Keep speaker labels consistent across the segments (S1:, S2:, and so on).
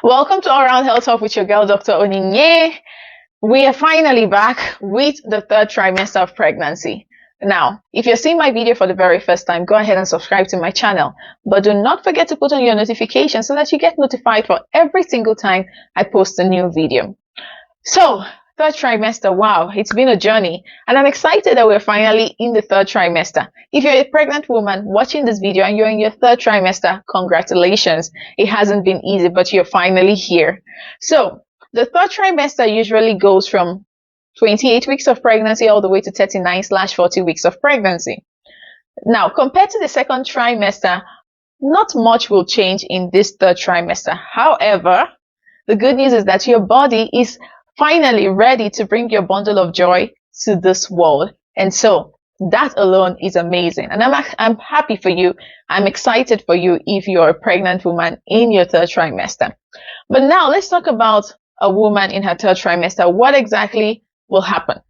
S1: Welcome to All Around Health Talk with your girl, Dr. Oninye. We are finally back with the third trimester of pregnancy. Now, if you're seeing my video for the very first time, go ahead and subscribe to my channel. But do not forget to put on your notifications so that you get notified for every single time I post a new video. So, third trimester, wow, it's been a journey. And I'm excited that we're finally in the third trimester. If you're a pregnant woman watching this video and you're in your third trimester, congratulations. It hasn't been easy, but you're finally here. So, the third trimester usually goes from 28 weeks of pregnancy all the way to 39/40 weeks of pregnancy. Now, compared to the second trimester, not much will change in this third trimester. However, the good news is that your body is finally ready to bring your bundle of joy to this world. And so that alone is amazing. And I'm happy for you. I'm excited for you if you're a pregnant woman in your third trimester. But now let's talk about a woman in her third trimester. What exactly will happen?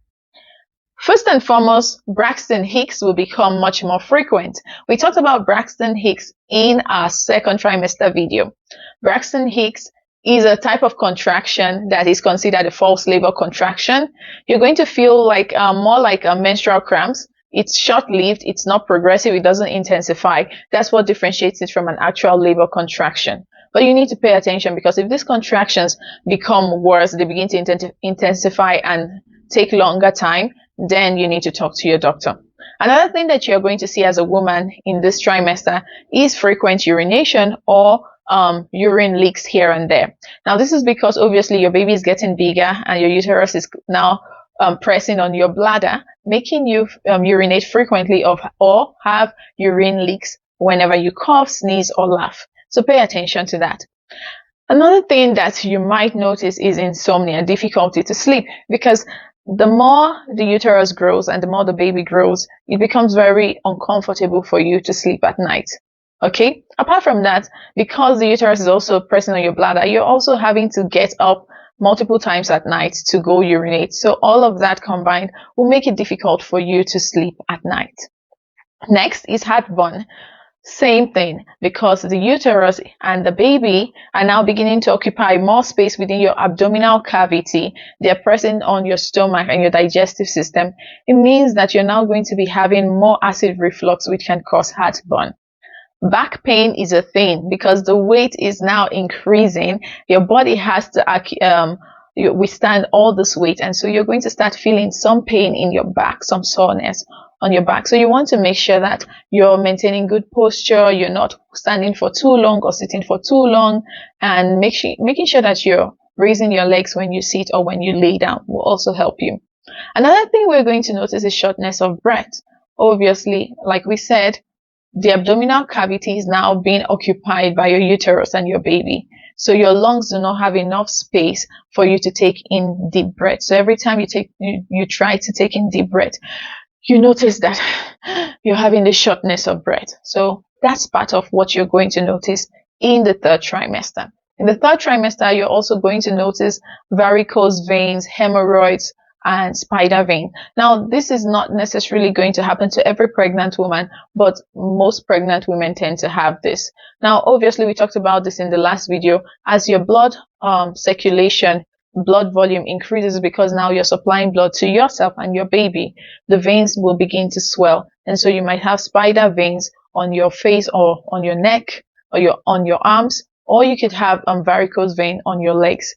S1: First and foremost, Braxton Hicks will become much more frequent. We talked about Braxton Hicks in our second trimester video. Braxton Hicks is a type of contraction that is considered a false labor contraction. You're going to feel like more like menstrual cramps. It's short-lived, it's not progressive, it doesn't intensify. That's what differentiates it from an actual labor contraction. But you need to pay attention, because if these contractions become worse, they begin to intensify and take longer time, then you need to talk to your doctor. Another thing that you're going to see as a woman in this trimester is frequent urination or urine leaks here and there. Now, this is because obviously your baby is getting bigger and your uterus is now pressing on your bladder, making you urinate frequently or have urine leaks whenever you cough, sneeze, or laugh. So pay attention to that. Another thing that you might notice is insomnia, difficulty to sleep, because the more the uterus grows and the more the baby grows, it becomes very uncomfortable for you to sleep at night. Okay? Apart from that, because the uterus is also pressing on your bladder, you're also having to get up multiple times at night to go urinate. So all of that combined will make it difficult for you to sleep at night. Next is heartburn. Same thing, because the uterus and the baby are now beginning to occupy more space within your abdominal cavity. They're pressing on your stomach and your digestive system. It means that you're now going to be having more acid reflux, which can cause heartburn. Back pain is a thing, because the weight is now increasing. Your body has to withstand all this weight, and so you're going to start feeling some pain in your back, some soreness on your back. So you want to make sure that you're maintaining good posture, you're not standing for too long or sitting for too long, and making sure that you're raising your legs when you sit or when you lay down will also help you. Another thing we're going to notice is shortness of breath. Obviously, like we said, the abdominal cavity is now being occupied by your uterus and your baby. So your lungs do not have enough space for you to take in deep breath. So every time you try to take in deep breath, you notice that you're having the shortness of breath. So that's part of what you're going to notice in the third trimester. In the third trimester, you're also going to notice varicose veins, hemorrhoids, and spider vein. Now, this is not necessarily going to happen to every pregnant woman, but most pregnant women tend to have this. Now, obviously, we talked about this in the last video. As your blood circulation, blood volume increases, because now you're supplying blood to yourself and your baby, the veins will begin to swell. And so you might have spider veins on your face or on your neck or on your arms, or you could have varicose vein on your legs.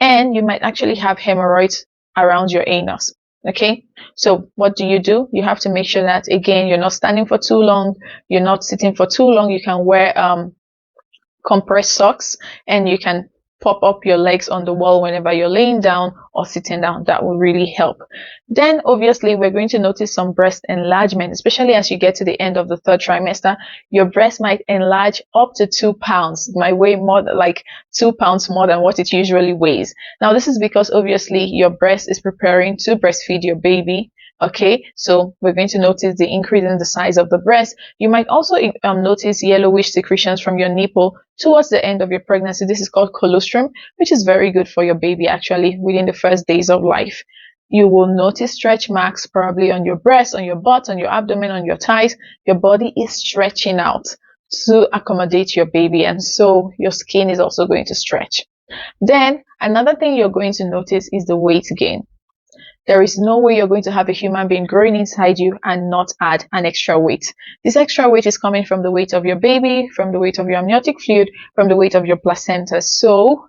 S1: And you might actually have hemorrhoids around your anus. Okay, so what do? You have to make sure that, again, you're not standing for too long, you're not sitting for too long. You can wear compressed socks, and you can pop up your legs on the wall whenever you're laying down or sitting down. That will really help. Then obviously we're going to notice some breast enlargement, especially as you get to the end of the third trimester. Your breast might enlarge up to 2 pounds. It might weigh more than 2 pounds more than what it usually weighs. Now, this is because obviously your breast is preparing to breastfeed your baby. Okay, so we're going to notice the increase in the size of the breast. You might also notice yellowish secretions from your nipple towards the end of your pregnancy. This is called colostrum, which is very good for your baby actually within the first days of life. You will notice stretch marks probably on your breast, on your butt, on your abdomen, on your thighs. Your body is stretching out to accommodate your baby, and so your skin is also going to stretch. Then another thing you're going to notice is the weight gain. There is no way you're going to have a human being growing inside you and not add an extra weight. This extra weight is coming from the weight of your baby, from the weight of your amniotic fluid, from the weight of your placenta. So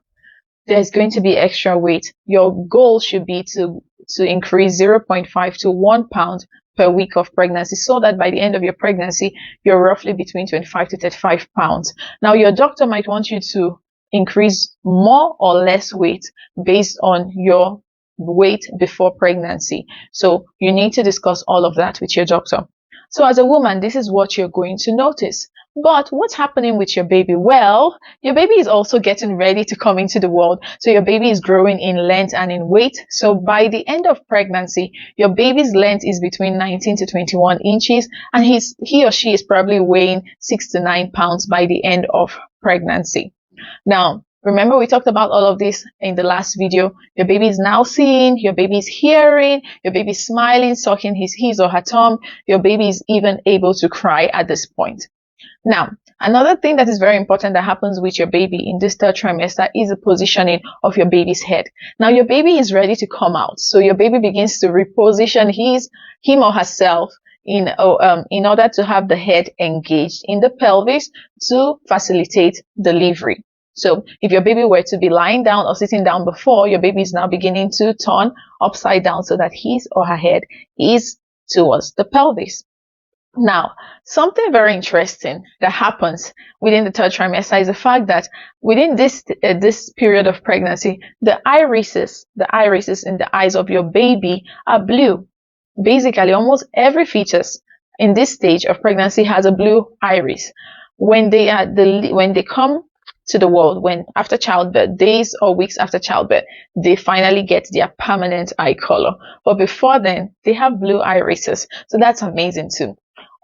S1: there's going to be extra weight. Your goal should be to increase 0.5 to 1 pound per week of pregnancy, so that by the end of your pregnancy, you're roughly between 25 to 35 pounds. Now, your doctor might want you to increase more or less weight based on your weight before pregnancy. So you need to discuss all of that with your doctor. So as a woman, this is what you're going to notice. But what's happening with your baby? Well, your baby is also getting ready to come into the world. So your baby is growing in length and in weight. So by the end of pregnancy, your baby's length is between 19 to 21 inches, and he or she is probably weighing 6 to 9 pounds by the end of pregnancy. Now, remember we talked about all of this in the last video. Your baby is now seeing, your baby is hearing, your baby is smiling, sucking his or her thumb. Your baby is even able to cry at this point. Now, another thing that is very important that happens with your baby in this third trimester is the positioning of your baby's head. Now, your baby is ready to come out. So your baby begins to reposition him or herself in order to have the head engaged in the pelvis to facilitate delivery. So if your baby were to be lying down or sitting down before, your baby is now beginning to turn upside down so that his or her head is towards the pelvis. Now, something very interesting that happens within the third trimester is the fact that within this period of pregnancy, the irises in the eyes of your baby are blue. Basically, almost every fetus in this stage of pregnancy has a blue iris. When they come to the world, when after childbirth, days or weeks after childbirth, they finally get their permanent eye color. But before then, they have blue irises. So that's amazing too.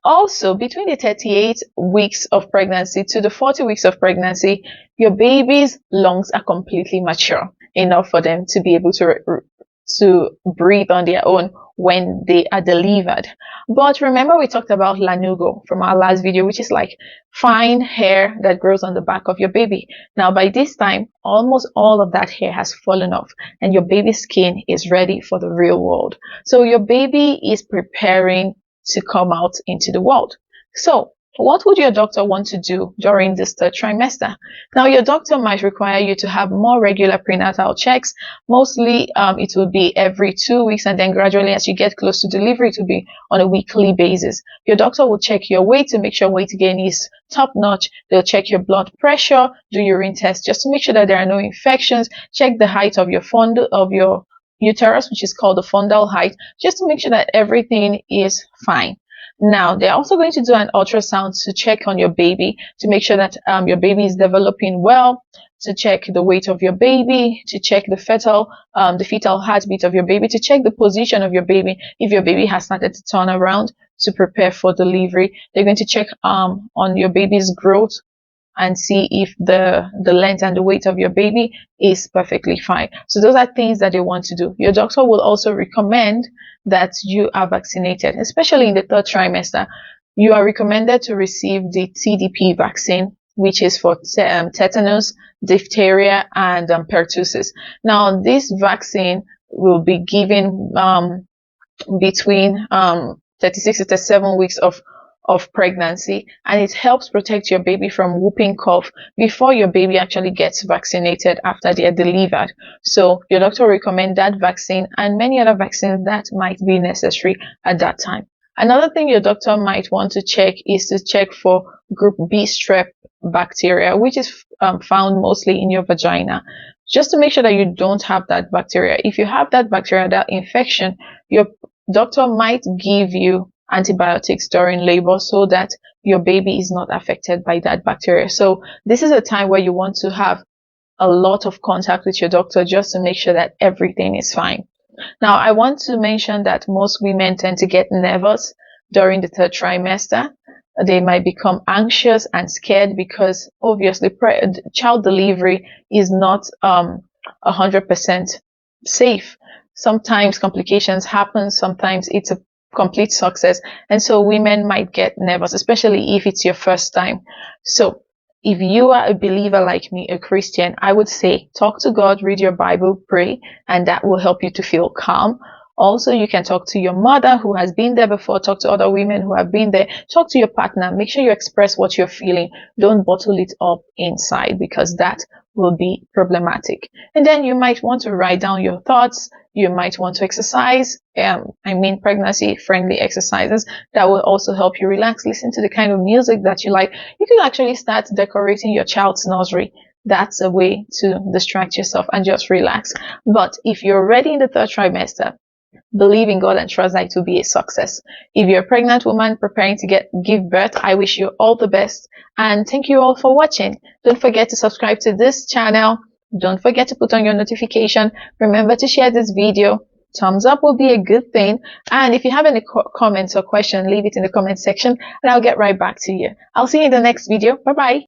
S1: Also, between the 38 weeks of pregnancy to the 40 weeks of pregnancy, your baby's lungs are completely mature enough for them to be able to breathe on their own when they are delivered. But remember we talked about lanugo from our last video, which is like fine hair that grows on the back of your baby. Now by this time, almost all of that hair has fallen off and your baby's skin is ready for the real world. So your baby is preparing to come out into the world. So what would your doctor want to do during this third trimester? Now, your doctor might require you to have more regular prenatal checks. Mostly, it will be every 2 weeks, and then gradually, as you get close to delivery, it will be on a weekly basis. Your doctor will check your weight to make sure weight gain is top notch. They'll check your blood pressure, do urine tests just to make sure that there are no infections. Check the height of your uterus, which is called the fundal height, just to make sure that everything is fine. Now, they're also going to do an ultrasound to check on your baby, to make sure that your baby is developing well, to check the weight of your baby, to check the fetal heartbeat of your baby, to check the position of your baby if your baby has started to turn around to prepare for delivery. They're going to check on your baby's growth and see if the length and the weight of your baby is perfectly fine. So those are things that they want to do. Your doctor will also recommend that you are vaccinated, especially in the third trimester. You are recommended to receive the TDP vaccine, which is for tetanus, diphtheria, and pertussis. Now, this vaccine will be given between 36 to 37 weeks of pregnancy, and it helps protect your baby from whooping cough before your baby actually gets vaccinated after they are delivered. So your doctor will recommend that vaccine and many other vaccines that might be necessary at that time. Another thing your doctor might want to check is to check for group B strep bacteria, which is found mostly in your vagina, just to make sure that you don't have that bacteria. If you have that bacteria, that infection, your doctor might give you antibiotics during labor so that your baby is not affected by that bacteria. So this is a time where you want to have a lot of contact with your doctor just to make sure that everything is fine. Now, I want to mention that most women tend to get nervous during the third trimester. They might become anxious and scared because obviously child delivery is not 100% safe. Sometimes complications happen, sometimes it's a complete success, and so women might get nervous, especially if it's your first time. So if you are a believer like me, a Christian, I would say talk to God, read your Bible, pray, and that will help you to feel calm. Also, you can talk to your mother who has been there before, talk to other women who have been there, talk to your partner, make sure you express what you're feeling. Don't bottle it up inside, because that will be problematic. And then you might want to write down your thoughts. You might want to exercise. Pregnancy friendly exercises that will also help you relax. Listen to the kind of music that you like. You can actually start decorating your child's nursery. That's a way to distract yourself and just relax. But if you're already in the third trimester, believe in God and trust that it will be a success. If you're a pregnant woman preparing to give birth, I wish you all the best. And thank you all for watching. Don't forget to subscribe to this channel. Don't forget to put on your notification. Remember to share this video. Thumbs up will be a good thing. And if you have any comments or questions, leave it in the comment section and I'll get right back to you. I'll see you in the next video. Bye bye.